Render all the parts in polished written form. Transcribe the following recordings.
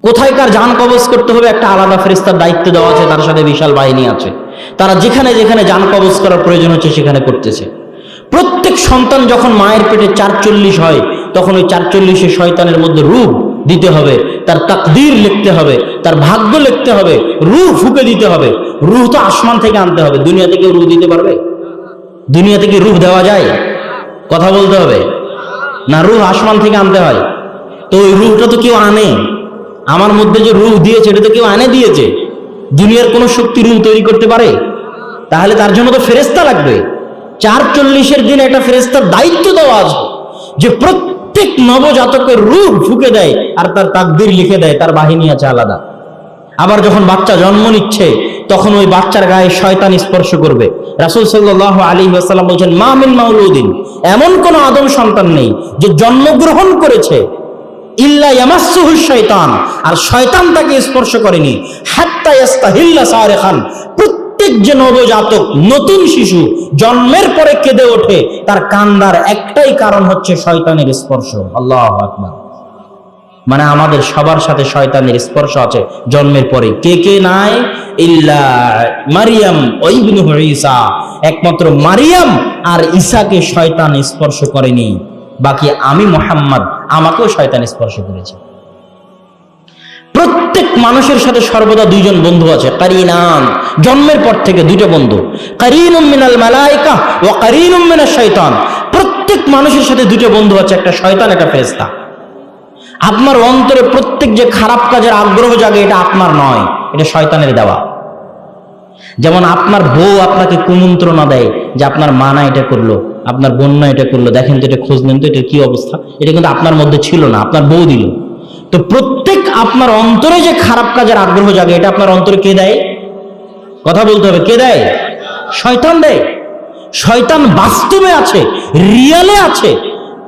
কোথায় কার জান কবজ করতে হবে একটা আলাদা ফেরেশতার দায়িত্ব দেওয়া আছে, তার সাথে বিশাল বাহিনী আছে। তারা যেখানে যেখানে জান কবজ করার প্রয়োজন হচ্ছে সেখানে করতেছে। প্রত্যেক সন্তান যখন মায়ের পেটে ৪৪ হয়, তখন ওই ৪৪ শয়তানের মধ্যে রূহ দিতে হবে, তার তাকদীর লিখতে হবে, তার ভাগ্য লিখতে হবে, রূহ ফুঁকে দিতে হবে। রূহ তো আসমান থেকে আনতে হবে, দুনিয়া থেকে রূহ দিতে পারবে? দুনিয়া থেকে রূহ দেওয়া যায়? কথা বলতে হবে না, রূহ আসমান থেকে আনতে হয়। তো ওই রূহটা তো কেউ আনে, আমার মধ্যে যে রূহ দিয়েছে এটা তো কেউ আনে দিয়েছে। দুনিয়ার কোন শক্তি রূহ তৈরি করতে পারে? তাহলে তার জন্য তো ফেরেশতা লাগবে। ৪৪ দিন একটা ফেরেশতার দায়িত্ব দেওয়া আছে যে প্রত্যেক নবজাতকের রূহ ফুঁকে দেয় আর তার তাকদীর লিখে দেয়, তার বাহিনী আছে আলাদা। আবার যখন বাচ্চা জন্ম নিচ্ছে তখন ওই বাচ্চার গায়ে শয়তান স্পর্শ করবে। রাসূল সাল্লাল্লাহু আলাইহি ওয়াসাল্লাম বলেছেন, মা মিন মাউলুদিন, এমন কোন আদম সন্তান নেই যে জন্মগ্রহণ করেছে ইল্লা ইয়ামাসসুহু শাইতান, আর শয়তান তাকে স্পর্শ করেনি, হাত্তা ইয়াস্তাহিল্লা সারিখান। প্রত্যেক যে নবজাতক নতুন শিশু জন্মের পরে কেঁদে ওঠে, তার কান্দার একটাই কারণ হচ্ছে শয়তানের স্পর্শ। আল্লাহু আকবার। মানে আমাদের সবার সাথে শয়তানের স্পর্শ আছে জন্মের পরে। কে কে নাই? ইল্লা মারিয়াম ওয়া ইবনুহু ঈসা, একমাত্র মারিয়াম আর ঈসাকে শয়তান স্পর্শ করেনি, বাকি আমি মুহাম্মদ, আমাকেও শয়তান স্পর্শ করেছে। প্রত্যেক মানুষের সাথে সর্বদা দুইজন বন্ধু আছে, কারিনান। জন্মের পর থেকে দুইটা বন্ধু, কারিনুম মিনাল মালায়েকা ওয়া কারিনুম মিনাশ শাইতান। প্রত্যেক মানুষের সাথে দুইটা বন্ধু আছে, একটা শয়তান, একটা ফেরেশতা। আপনার অন্তরে প্রত্যেক যে খারাপ কাজের আগ্রহ জাগে, এটা আপনার নয়, এটা শয়তানের দেওয়া। যেমন আপনার বউ আপনাকে কুমন্ত্রণা দেয় যে আপনার মা না এটা করলো, আপনার বোন না এটা করলো, দেখেন তো এটা খোঁজ নেন তো এটা কি অবস্থা, এটা কিন্তু আপনার মধ্যে ছিল না, আপনার বউ দিল। তো প্রত্যেক আপনার অন্তরে যে খারাপ কাজের আগ্রহ জাগে, এটা আপনার অন্তরে কে দেয়? কথা বলতে হবে, কে দেয়? শয়তান দেয়। শয়তান বাস্তবে আছে, রিয়ালে আছে,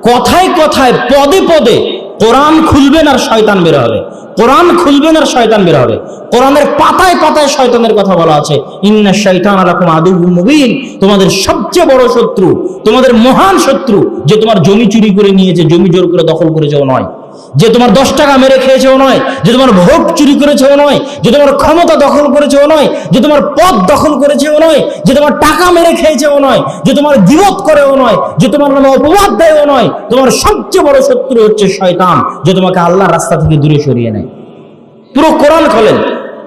কথায় কথায় পদে পদে। কোরআন খুলবেন আর শয়তান বের হবে, কোরআন খুলবেন আর শয়তান বের হবে। কোরআনের পাতায় পাতায় শয়তানের কথা বলা আছে, ইন্নাশ শাইতানা লাকুম আদুউম মুবিন। তোমাদের সবচেয়ে বড় শত্রু, তোমাদের মহান শত্রু, যে তোমার জমি চুরি করে নিয়েছে, জমি জোর করে দখল করেছেও নয়, যে তোমার 10 টাকা মেরে খেয়েছেও নয়, যে তোমার ভোট চুরি করেছেও নয়, যে তোমার ক্ষমতা দখল করেছেও নয়, যে তোমার পদ দখল করেছেও নয়, যে তোমার টাকা মেরে খেয়েছেও নয়, যে তোমার গীবত করেও নয়, যে তোমার নামে অপবাদ দেয়ও নয়। তোমার সবচেয়ে বড় শত্রু হচ্ছে শয়তান, যে তোমাকে আল্লাহর রাস্তা থেকে দূরে সরিয়ে নেয়। পুরো কোরআন খোলেন,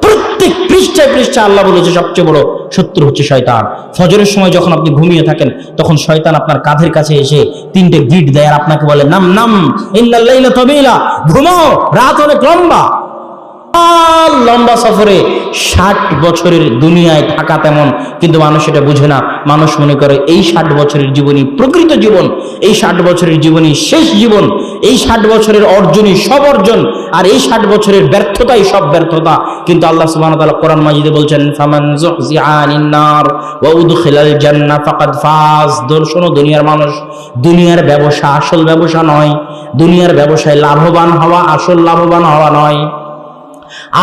প্রত্যেক পৃষ্ঠায় পৃষ্ঠায় আল্লাহ বলেছে সবচেয়ে বড় শত্রু হচ্ছে শয়তান। ফজরের সময় যখন আপনি ঘুমিয়ে থাকেন, তখন শয়তান আপনার কাঁধের কাছে এসে 3টে গিট দেয় আর আপনাকে বলে, নাম নাম ইন্নাল লাইলা তাবিলা, ঘুমাও, রাত অনেক লম্বা। লম্বা সফরে 60 বছরের দুনিয়ায় থাকা তেমন, কিন্তু মানুষ এটা বুঝে না। মানুষ মনে করে এই 60 বছরের জীবনই প্রকৃত জীবন, এই 60 বছরের জীবনই শেষ জীবন, এই 60 বছরের অর্জনই সব অর্জন, আর এই 60 বছরের ব্যর্থতাই সব ব্যর্থতা। কিন্তু আল্লাহ সুবহানাহু ওয়া তাআলা কোরআন মাজিদে বলছেন, ফামান যুহজিআ আনিন নার ওয়া উদখিলাল জান্নাহ ফাকাদ ফাজ। দর্শন দুনিয়ার মানুষ, দুনিয়ার ব্যবসা আসল ব্যবসা নয়, দুনিয়ার ব্যবসায় লাভবান হওয়া আসল লাভবান হওয়া নয়।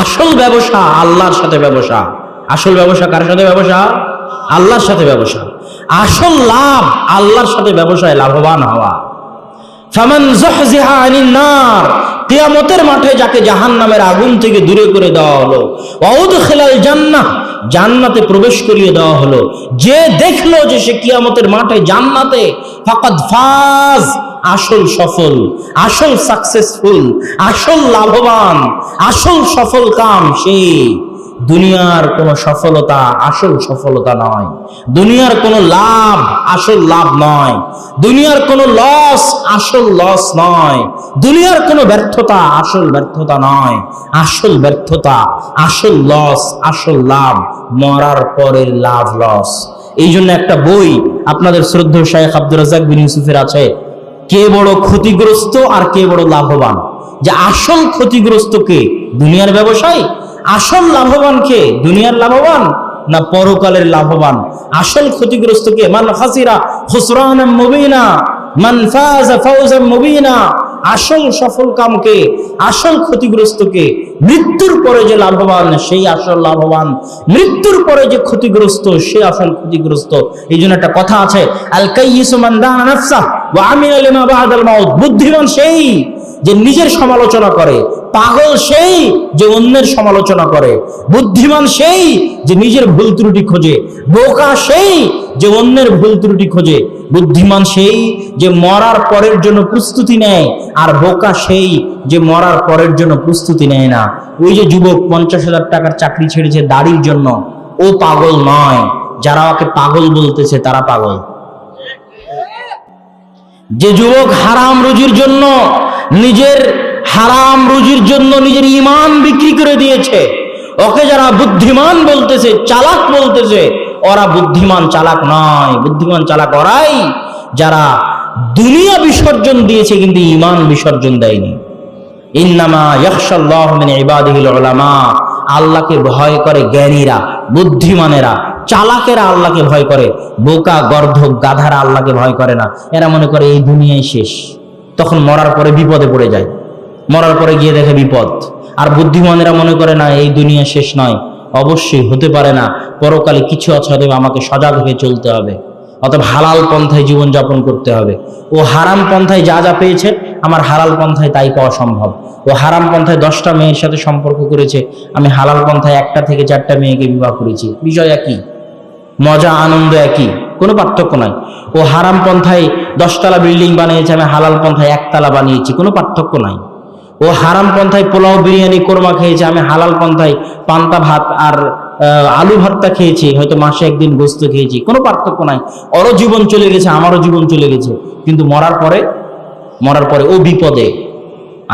আসল ব্যবসা আল্লাহর সাথে ব্যবসা। আসল ব্যবসা কার সাথে ব্যবসা? আল্লাহর সাথে ব্যবসা। আসল লাভ আল্লাহর সাথে ব্যবসায় লাভবান হওয়া। ফামান যুহজিহা আনিন নার, কিয়ামতের মাঠে যাকে জাহান্নামের আগুন থেকে দূরে করে দেওয়া হলো, ওয়া উদখিলাল জান্নাহ, জান্নাতে প্রবেশ করিয়ে দেওয়া হলো, যে দেখলো যে সে কিয়ামতের মাঠে জান্নাতে, ফাকাদ ফাজ, আসল সফল, আসল সাকসেসফুল, আসল লাভবান, আসল সফল কাম সে। দুনিয়ার কোন সফলতা আসল সফলতা নয়, দুনিয়ার কোন লাভ আসল লাভ নয়, দুনিয়ার কোন লস আসল লস নয়, দুনিয়ার কোন ব্যর্থতা আসল ব্যর্থতা নয়। আসল ব্যর্থতা, আসল লস, আসল লাভ মরার পরের লাভ লস। এই জন্য একটা বই আপনাদের শ্রদ্ধেয় শাইখ আব্দুর রাজ্জাক বিন ইউসুফের আছে, কে বড় ক্ষতিগ্রস্ত আর কে বড় লাভবান। যে আসল ক্ষতিগ্রস্ত কে? দুনিয়ার ব্যবসায়ী। আসল লাভবান কে? দুনিয়ার লাভবান না পরকালের লাভবান? আসল ক্ষতিগ্রস্ত কে? মান খাসিরা খুসরানাম মুবিনা মান ফাযা ফাওজাম মুবিনা। আসল সফল কাম কে? আসল ক্ষতিগ্রস্ত কে? মৃত্যুর পরে যে লাভবান সেই আসল লাভবান, মৃত্যুর পরে যে ক্ষতিগ্রস্ত সে আসল ক্ষতিগ্রস্ত। এই জন্য একটা কথা আছে, আল কাইয়িসু মান দানা নাফসাহু ওয়া আমিলা লিমা বা'দাল মাউত। বুদ্ধিমান সেই যে নিজের সমালোচনা করে, পাগল সেই যে অন্যের সমালোচনা করে, বুদ্ধিমান সেই যে নিজের ভুল ত্রুটি খোঁজে, বোকা সেই যে অন্যের ভুল ত্রুটি খোঁজে, বুদ্ধিমান সেই যে মরার পরের জন্য প্রস্তুতি নেয়, আর বোকা সেই যে মরার পরের জন্য প্রস্তুতি নেয় না। ওই যে যুবক 50,000 টাকার চাকরি ছেড়েছে দাড়ির জন্য, ও পাগল নয়, যারা ওকে পাগল বলতেছে তারা পাগল। যে যুবক হারাম রুজির জন্য নিজের ঈমান বিক্রি করে দিয়েছে, ওকে যারা বুদ্ধিমান বলতেছে, চালাক বলতেছে, ওরা বুদ্ধিমান চালাক নয়। বুদ্ধিমান চালাক ওরাই যারা দুনিয়া বিসর্জন দিয়েছে কিন্তু ঈমান বিসর্জন দেয়নি। ইন্নামা ইয়াখশাল্লাহু মিন ইবাদিহিল উলামা, আল্লাহকে ভয় করে জ্ঞানীরা, বুদ্ধিমানেরা, চালাকেরা আল্লাহকে ভয় করে। বোকা গর্ধব গাধারা আল্লাহকে ভয় করে না। এরা মনে করে এই দুনিয়ায় শেষ, তখন মরার পরে বিপদে পড়ে যায়, মরার পরে গিয়ে দেখে বিপদ। আর বুদ্ধিমানেরা মনে করে না এই দুনিয়া শেষ নয়, অবশ্যই হতে পারে না, পরকালে কিছু আছে, অতএব আমাকে সজাগ হয়ে চলতে হবে, অতএব হালাল পন্থায় জীবনযাপন করতে হবে। ও হারাম পন্থায় যা যা পেয়েছে আমার হালাল পন্থায় তাই পাওয়া সম্ভব। ও হারাম পন্থায় 10টা মেয়ের সাথে সম্পর্ক করেছে, আমি হালাল পন্থায় 1টা থেকে 4টা মেয়েকে বিবাহ করেছি, বিষয় একই, মজা আনন্দ একই, কোনো পার্থক্য নাই। ও হারাম পন্থায় 10 তলা বিল্ডিং বানিয়েছে, আমি হালাল পন্থায় 1 তলা বানিয়েছি, কোনো পার্থক্য নাই। ও হারাম পন্থায় পোলাও বিরিয়ানি কোরমা খেয়েছে, আমি হালাল পন্থায় পান্তা ভাত আর আলু ভর্তা খেয়েছি, হয়তো মাসে একদিন গোস্ত খেয়েছি, কোনো পার্থক্য নাই। ওরও জীবন চলে গেছে, আমারও জীবন চলে গেছে, কিন্তু মরার পরে ও বিপদে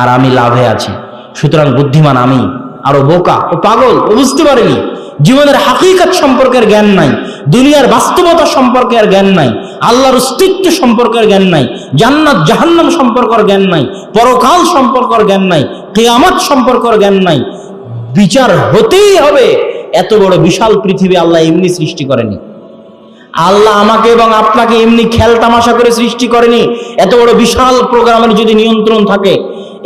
আর আমি লাভে আছি। সুতরাং বুদ্ধিমান আমি, আর ও বোকা, ও পাগল, ও বুঝতে পারেনি, জীবনের হাকিকত সম্পর্কের জ্ঞান নাই, দুনিয়ার বাস্তবতা সম্পর্কের জ্ঞান নাই, আল্লাহর অস্তিত্ব সম্পর্কের জ্ঞান নাই, জান্নাত জাহান্নাম সম্পর্কের জ্ঞান নাই, পরকাল সম্পর্কের জ্ঞান নাই, কিয়ামত সম্পর্কের জ্ঞান নাই। বিচার হতেই হবে। এত বড় বিশাল পৃথিবী আল্লাহ এমনি সৃষ্টি করেনি। আল্লাহ আমাকে এবং আপনাকে এমনি খেল তামাশা করে সৃষ্টি করেনি। এত বড় বিশাল প্রোগ্রামের যদি নিয়ন্ত্রণ থাকে,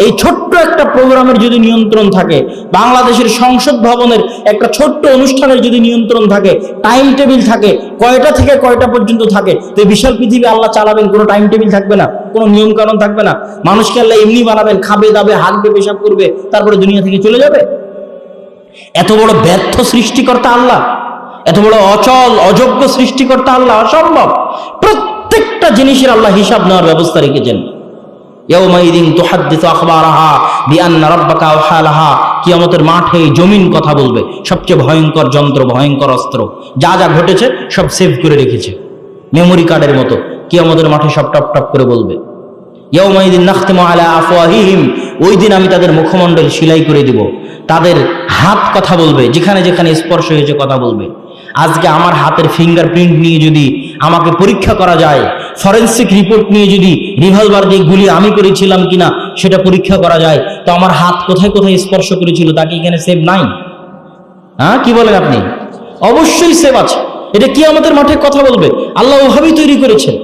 এই ছোট্ট একটা প্রোগ্রামের যদি নিয়ন্ত্রণ থাকে, বাংলাদেশের সংসদ ভবনের একটা ছোট্ট অনুষ্ঠানের যদি নিয়ন্ত্রণ থাকে, টাইম টেবিল থাকে, কয়টা থেকে কয়টা পর্যন্ত থাকে, তো এই বিশাল পৃথিবী আল্লাহ চালাবেন, কোনো টাইম টেবিল থাকবে না, কোনো নিয়ম কানুন থাকবে না। মানুষকে আল্লাহ এমনি বানাবেন, খাবে দাবে, হাঁকবে, পেশাব করবে, তারপরে দুনিয়া থেকে চলে যাবে। এত বড় ব্যর্থ সৃষ্টিকর্তা আল্লাহ, এত বড় অচল অযোগ্য সৃষ্টিকর্তা আল্লাহ, অসম্ভব। প্রত্যেকটা জিনিসের আল্লাহ হিসাব নেওয়ার ব্যবস্থা রেখেছেন। ইয়াউমাইদিন তুহাদ্দিসু আখবারাহা বিআন্না রাব্বাকা আওহালাহা, কিয়ামতের মাঠে জমিন কথা বলবে। সবচেয়ে ভয়ঙ্কর যন্ত্র, ভয়ঙ্কর অস্ত্র, যা যা ঘটেছে সব সেভ করে রেখেছে মেমোরি কার্ডের মতো। কিয়ামতের মাঠে সব টপ টপ করে বলবে। ইয়াউমাইদিন নাখতিমু আলা আফওয়াহিহিম, ওই দিন আমি তাদের মুখমণ্ডল সেলাই করে দিব। তাদের হাত কথা বলবে, যেখানে যেখানে স্পর্শ হয়েছে কথা বলবে। আজকে আমার হাতের ফিঙ্গারপ্রিন্ট নিয়ে যদি আমাকে পরীক্ষা করা যায়, ফরেনসিক রিপোর্ট নিয়ে যদি রিভলভার দিয়ে গুলি আমি করেছিলাম কিনা সেটা পরীক্ষা করা যায়, তো আমার হাত কোথায় কোথায় স্পর্শ করেছিল তা কি এখানে সেভ নাই? হ্যাঁ, কি বলেন আপনি? অবশ্যই সেভ আছে। এটা কিয়ামতের মাঠে কথা বলবে। আল্লাহ ওভাবেই তৈরি করেছেন।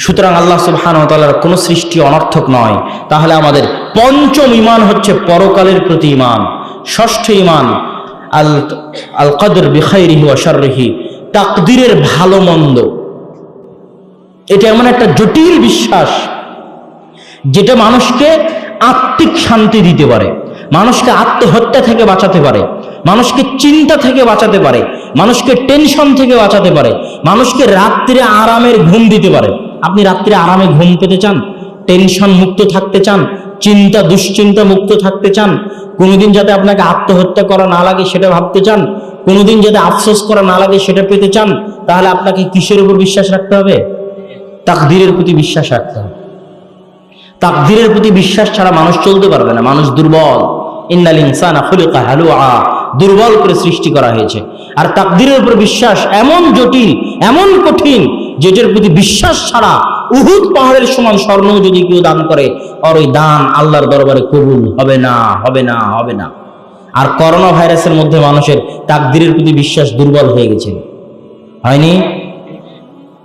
সুতরাং আল্লাহ সুবহানাহু ওয়া তাআলার কোন সৃষ্টি অনর্থক নয়। তাহলে আমাদের পঞ্চম ঈমান হচ্ছে পরকালের প্রতি ঈমান। ষষ্ঠ ঈমান আল কদর বিখাইরিহি ওয়া শাররিহি, তাকদীরের ভালো মন্দ। এটা এমন একটা জটিল বিশ্বাস যেটা মানুষকে আত্মিক শান্তি দিতে পারে, মানুষকে আত্মহত্যা থেকে বাঁচাতে পারে, মানুষকে চিন্তা থেকে বাঁচাতে পারে, মানুষকে টেনশন থেকে বাঁচাতে পারে, মানুষকে রাত্রে আরামের ঘুম দিতে পারে। আপনি রাত্রে আরামে ঘুম পেতে চান, টেনশন মুক্ত থাকতে চান, চিন্তা দুশ্চিন্তা মুক্ত থাকতে চান, কোনোদিন যাতে আপনাকে আত্মহত্যা করা না লাগে সেটা ভাবতে চান, কোনোদিন যাতে আফসোস করা না লাগে সেটা পেতে চান, তাহলে আপনাকে কিসের উপর বিশ্বাস রাখতে হবে? তাকদীরের প্রতি বিশ্বাস রাখতে হবে। তাকদীরের প্রতি বিশ্বাস ছাড়া মানুষ চলতে পারবে না। মানুষ দুর্বল। ইন্নাল ইনসানা খুলিকা হালুআ, দুর্বল করে সৃষ্টি করা হয়েছে। আর তাকদীরের উপর বিশ্বাস এমন জটিল, এমন কঠিন, যেটার প্রতি বিশ্বাস ছাড়া উহুদ পাহাড়ের সমান স্বর্ণ যদি কেউ দান করে, আর ওই দান আল্লাহর দরবারে কবুল হবে না, হবে না, হবে না। আর করোনা ভাইরাসের মধ্যে মানুষের তাকদীরের প্রতি বিশ্বাস দুর্বল হয়ে গেছে, হয়নি?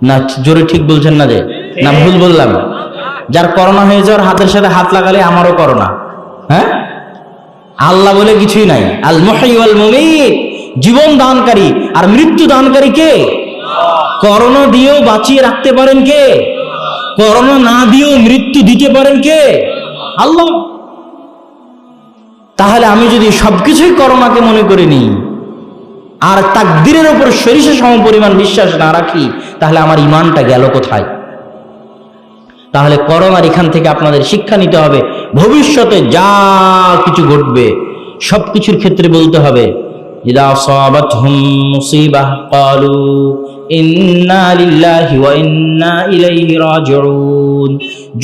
না জোরে ঠিক বলছেন না? যে না ভুল বললাম? যার করোনা হয়ে যাওয়ার হাতের সাথে হাত লাগালে আমারও করোনা। হ্যাঁ, আল্লাহ বলে কিছুই নাই। আল মুহয়ি ওয়াল মুমীত, জীবন দানকারী আর মৃত্যু দানকারী কে? করোনা দিয়েও বাঁচিয়ে রাখতে পারেন কে? করোনা না দিয়েও মৃত্যু দিতে পারেন কে? আল্লাহ। তাহলে আমি যদি সবকিছুই করোনাকে মনে করে নিই আর তাকদীরের উপর সরিষা সম পরিমাণ বিশ্বাস না রাখি, তাহলে আমার ঈমানটা গেল কোথায়? তাহলে করোনার এখান থেকে আপনাদের শিক্ষা নিতে হবে, ভবিষ্যতে যা কিছু ঘটবে সবকিছুর ক্ষেত্রে বলতে হবে ইদা আসাবাতহুম মুসিবাহ ক্বালু ইন্না লিল্লাহি ওয়া ইন্না ইলাইহি রাজিউন।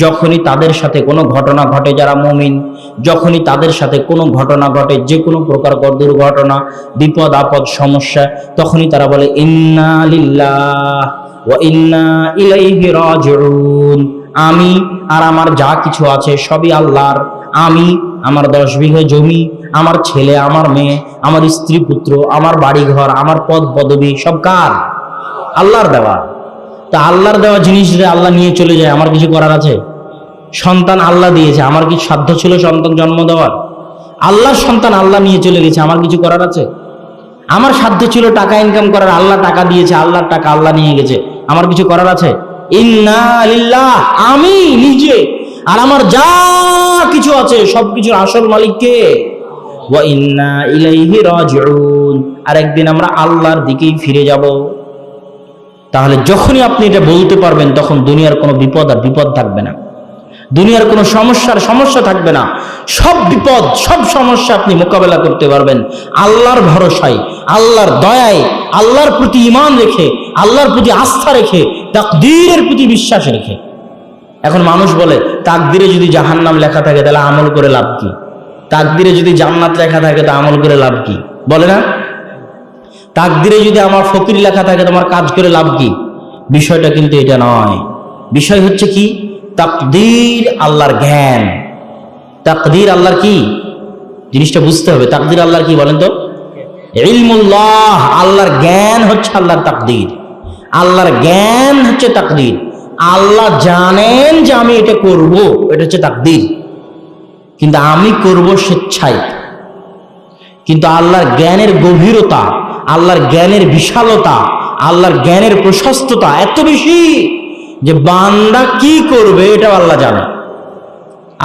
যখনই তাদের সাথে কোনো ঘটনা ঘটে, যারা মুমিন, যখনই তাদের সাথে কোনো ঘটনা ঘটে, যে কোনো প্রকার দুর্ঘটনা, বিপদ আপদ, সমস্যা, তখনই তারা বলে ইন্না লিল্লাহ ওয়া ইন্না ইলাইহি রাজিউন। আমি আর আমার যা কিছু আছে সবই আল্লাহর। আমি, আমার 10 বিঘা জমি, আমার ছেলে, আমার মেয়ে, আমার স্ত্রী পুত্র, আমার বাড়ি ঘর, আমার পদ পদবি সব কার? আল্লাহর দেওয়া। তা আল্লাহর দেওয়া জিনিস যদি আল্লাহ নিয়ে চলে যায়, আমার কিছু করার আছে? সন্তান আল্লাহ দিয়েছে, আমার কি সাধ্য ছিল সন্তান জন্ম দেওয়ার? আল্লাহর সন্তান আল্লাহ নিয়ে চলে গেছে, আমার কিছু করার আছে? আমার সাধ্য ছিল টাকা ইনকাম করার, আল্লাহ টাকা দিয়েছে, আল্লাহর টাকা আল্লাহ নিয়ে গেছে, আমার কিছু করার আছে? ইন্না লিল্লাহ, আমি নিজে আর আমার যা কিছু আছে সবকিছুর আসল মালিক কে? ওয়া ইন্না ইলাইহি রাজিউন। আর একদিন আমরা আল্লাহর দিকেই ফিরে যাব। তাহলে যখনই আপনি এটা বলতে পারবেন, তখন দুনিয়ার কোনো বিপদ আর বিপদ থাকবে না, দুনিয়ার কোনো সমস্যার সমস্যা থাকবে না। সব বিপদ, সব সমস্যা আপনি মোকাবেলা করতে পারবেন আল্লাহর ভরসায়, আল্লাহর দয়ায়, আল্লাহর প্রতি ঈমান রেখে, আল্লাহর প্রতি আস্থা রেখে, তাকদীরের প্রতি বিশ্বাস রেখে। এখন মানুষ বলে তাকদীরে যদি জাহান্নাম লেখা থাকে তাহলে আমল করে লাভ কি? তাকদীরে যদি জান্নাত লেখা থাকে তা আমল করে লাভ কি? বলে না? তাকদীরে যদি আমার ফকির লেখা থাকে তোমার কাজ করে লাভ কি? বিষয়টা কিন্তু এটা নয়। বিষয় হচ্ছে কি? তাকদীর আল্লাহর জ্ঞান। তাকদীর আল্লাহর কি জিনিসটা বুঝতে হবে। তাকদীর আল্লাহর কি বলেন তো? ইলমুল্লাহ, আল্লাহর জ্ঞান হচ্ছে আল্লাহর তাকদীর। আল্লাহর জ্ঞান হচ্ছে তাকদীর। আল্লাহ জানেন যে আমি এটা করব, এটা হচ্ছে তাকদীর, কিন্তু আমি করব স্বেচ্ছায়। কিন্তু আল্লাহর জ্ঞানের গভীরতা, আল্লাহর জ্ঞানের বিশালতা, আল্লাহর জ্ঞানের প্রশস্ততা এত বেশি যে বান্দা কি করবে এটাও আল্লাহ জানে।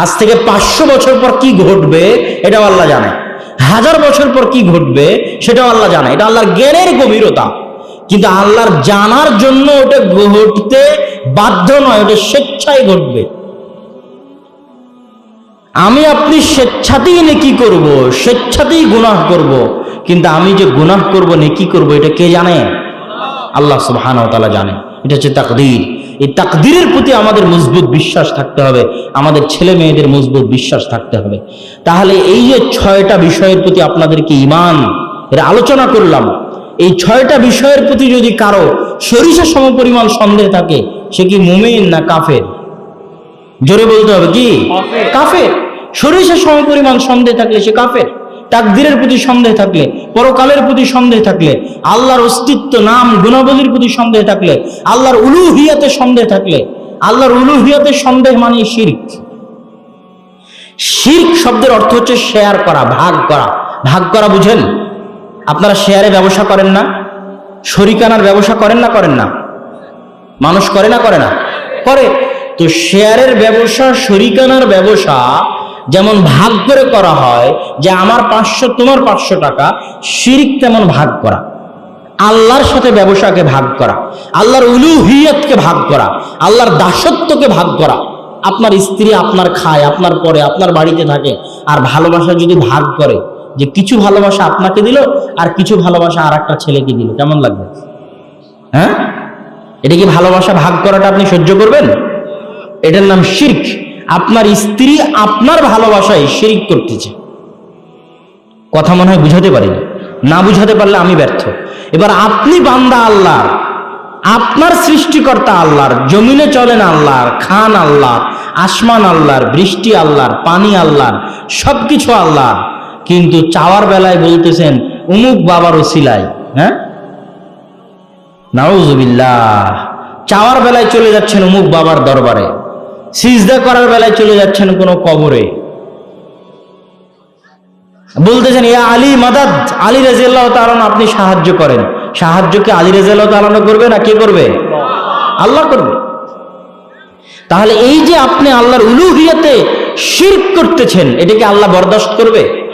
আজ থেকে 500 বছর পর কি ঘটবে এটাও আল্লাহ জানে, 1000 বছর পর কি ঘটবে সেটাও আল্লাহ জানে। এটা আল্লাহর জ্ঞানের গভীরতা। কিন্তু আল্লাহর জানার জন্য ওটা ঘটতে বাধ্য নয়, ওটা স্বেচ্ছায় ঘটবে। আমি আপনি স্বেচ্ছাতেই নেকি করব, স্বেচ্ছাতেই গুনাহ করব, কিন্তু আমি যে গুনাহ করব, নেকি করব, এটা কে জানে? আল্লাহ সুবহানাহু ওয়া তাআলা জানে। এটা হচ্ছে তাকদীর। এই তাকদীরের প্রতি আমাদের মজবুত বিশ্বাস থাকতে হবে, আমাদের ছেলে মেয়েদের মজবুত বিশ্বাস থাকতে হবে। তাহলে এই যে 6টা বিষয়ের প্রতি আপনাদেরকে ঈমান এর আলোচনা করলাম, এই 6টা বিষয়ের প্রতি যদি কারো সরিষা সমপরিমাণ সন্দেহ থাকে, সে কি মুমিন না কাফের? জোরে বলতে হবে, কি কাফের। সরিষা সমপরিমাণ সন্দেহ থাকলে সে কাফের। তাকদীরের প্রতি সন্দেহ থাকলে, পরকালের প্রতি সন্দেহ থাকলে, আল্লাহর অস্তিত্ব, নাম, গুণাবলীর প্রতি সন্দেহ থাকলে, আল্লাহর উলুহিয়াতে সন্দেহ থাকলে, আল্লাহর উলুহিয়াতে সন্দেহ মানে শিরক। শিরক শব্দের অর্থ হচ্ছে শেয়ার করা, ভাগ করা। ভাগ করা বুঝেন? আপনারা শেয়ারে ব্যবসা করেন না? শরিকানার ব্যবসা করেন না? করেন না? মানুষ করে না? করে না? করে। তো শেয়ারের ব্যবসা, শরিকানার ব্যবসা যেমন ভাগ করে করা হয়, যে আমার 500 তোমার 500 টাকা, শিরক তেমন ভাগ করা। আল্লাহর সাথে ব্যবসাকে ভাগ করা, আল্লাহর উলুহিয়তকে ভাগ করা, আল্লাহর দাসত্বকে ভাগ করা। আপনার স্ত্রী আপনার খায়, আপনার পরে, আপনার বাড়িতে থাকে, আর ভালোবাসা যদি ভাগ করে, যে কিছু ভালোবাসা আপনাকে দিল আর কিছু ভালোবাসা আর একটা ছেলেকে দিল, কেমন লাগবে? হ্যাঁ, এটা কি ভালোবাসা ভাগ করাটা আপনি সহ্য করবেন? এটার নাম শিরক। আপনার স্ত্রী আপনার ভালোবাসায় শিরক করতেছে। কথা মনে হয় বুঝাতে পারিনি, না বুঝাতে পারলে আমি ব্যর্থ। এবার আপনি বান্দা আল্লাহর, আপনার সৃষ্টিকর্তা আল্লাহর, জমিনে চলেন আল্লাহর, খান আল্লাহর, আসমান আল্লাহর, বৃষ্টি আল্লাহর, পানি আল্লাহর, সবকিছু আল্লাহর, কিন্তু চাওয়ার বেলায় বলতেছেন অমুক বাবার ওসিলায়। হ্যাঁ, নাউযুবিল্লাহ। চাওয়ার বেলায় চলে যাচ্ছেন অমুক বাবার দরবারে, সিজদা করার বেলায় চলে যাচ্ছেন কোন কবরে, বলতেছেন ইয়া আলী মাদাদ, আলী রাদিয়াল্লাহু তাআলা আপনি সাহায্য করেন। সাহায্য কি আলী রাদিয়াল্লাহু তাআলা করবে না কে করবে? আল্লাহ করবে। তাহলে এই যে আপনি আল্লাহর উলুহিয়াতে শিরক করতেছেন, এটাকে আল্লাহ বরদাস্ত করবে?